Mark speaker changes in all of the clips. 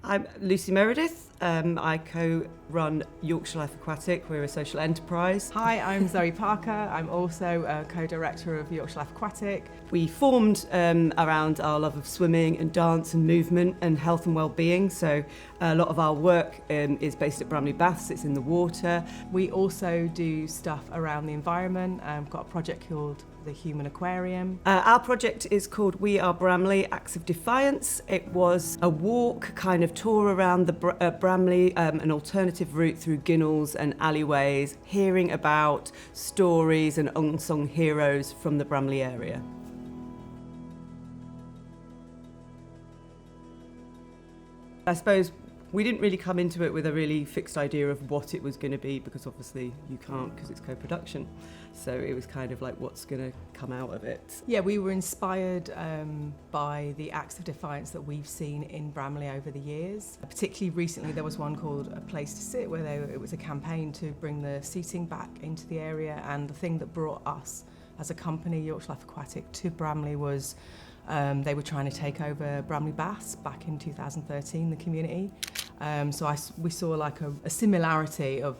Speaker 1: I'm Lucy Meredith. I co-run Yorkshire Life Aquatic. We're a social enterprise.
Speaker 2: Hi, I'm Zoe Parker. I'm also a co-director of Yorkshire Life Aquatic.
Speaker 1: We formed around our love of swimming and dance and movement and health and well-being. So a lot of our work is based at Bramley Baths. It's in the water.
Speaker 2: We also do stuff around the environment. We've got a project called the Human Aquarium.
Speaker 1: Our project is called We Are Bramley, Acts of Defiance. It was a walk, kind of tour around the Bramley, an alternative route through ginnels and alleyways, hearing about stories and unsung heroes from the Bramley area. I suppose we didn't really come into it with a really fixed idea of what it was going to be, because obviously you can't, because it's co-production. So it was kind of like, what's going to come out of it?
Speaker 2: Yeah, we were inspired by the acts of defiance that we've seen in Bramley over the years. Particularly recently, there was one called A Place to Sit, where it was a campaign to bring the seating back into the area. And the thing that brought us as a company, Yorkshire Life Aquatic, to Bramley was they were trying to take over Bramley Baths back in 2013, the community. So we saw like a similarity of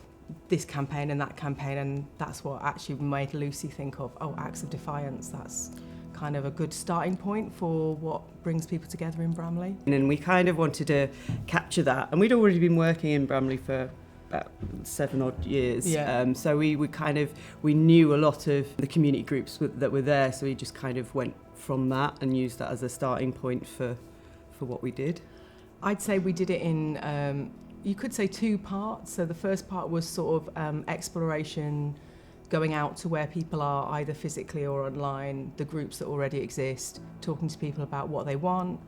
Speaker 2: this campaign and that campaign, and that's what actually made Lucy think of, acts of defiance. That's kind of a good starting point for what brings people together in Bramley.
Speaker 1: And we kind of wanted to capture that, and we'd already been working in Bramley for about 7 odd years.
Speaker 2: Yeah.
Speaker 1: So we knew a lot of the community groups that were there, so we just kind of went from that and used that as a starting point for what we did.
Speaker 2: I'd say we did it in, you could say 2 parts. So the first part was sort of exploration, going out to where people are, either physically or online, the groups that already exist, talking to people about what they want,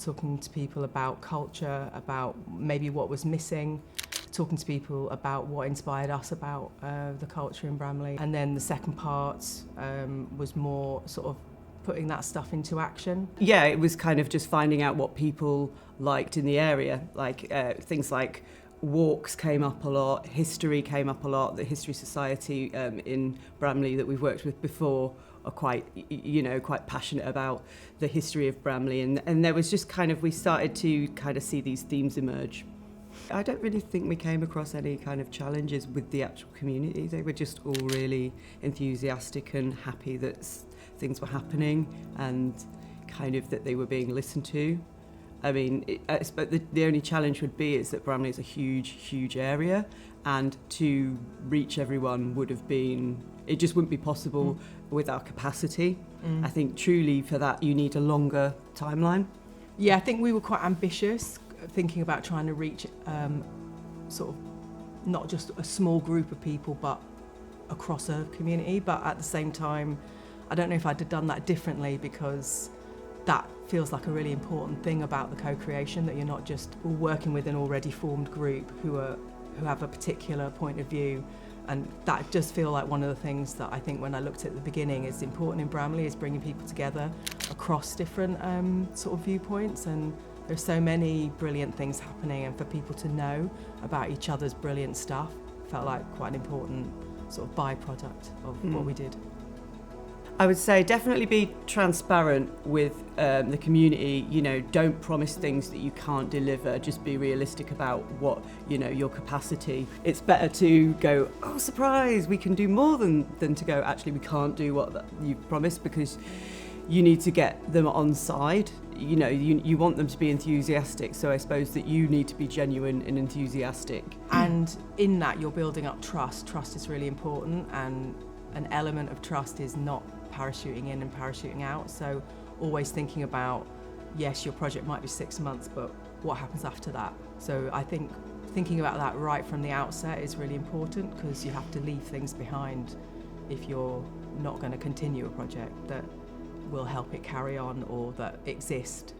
Speaker 2: talking to people about culture, about maybe what was missing, talking to people about what inspired us about the culture in Bramley. And then the second part was more sort of putting that stuff into action.
Speaker 1: Yeah, it was kind of just finding out what people liked in the area, like things like walks came up a lot, history came up a lot. The History Society in Bramley that we've worked with before are quite passionate about the history of Bramley, and there was just kind of, we started to kind of see these themes emerge. I don't really think we came across any kind of challenges with the actual community. They were just all really enthusiastic and happy that things were happening and kind of that they were being listened to. I mean, the only challenge would be is that Bramley is a huge, huge area, and to reach everyone it just wouldn't be possible with our capacity. I think truly for that you need a longer timeline.
Speaker 2: Yeah, I think we were quite ambitious, thinking about trying to reach sort of not just a small group of people, but across a community. But at the same time, I don't know if I'd have done that differently, because that feels like a really important thing about the co-creation, that you're not just working with an already formed group who have a particular point of view. And that does feel like one of the things that I think when I looked at the beginning is important in Bramley, is bringing people together across different sort of viewpoints. And there's so many brilliant things happening, and for people to know about each other's brilliant stuff felt like quite an important sort of byproduct of what we did.
Speaker 1: I would say definitely be transparent with the community. Don't promise things that you can't deliver. Just be realistic about what, your capacity. It's better to go, oh, surprise, we can do more than to go, actually, we can't do what you've promised, because you need to get them on side. You want them to be enthusiastic, so I suppose that you need to be genuine and enthusiastic.
Speaker 2: And in that, you're building up trust. Trust is really important, and an element of trust is not parachuting in and parachuting out. So always thinking about, yes, your project might be 6 months, but what happens after that? So I think thinking about that right from the outset is really important, because you have to leave things behind if you're not going to continue a project that will help it carry on or that exist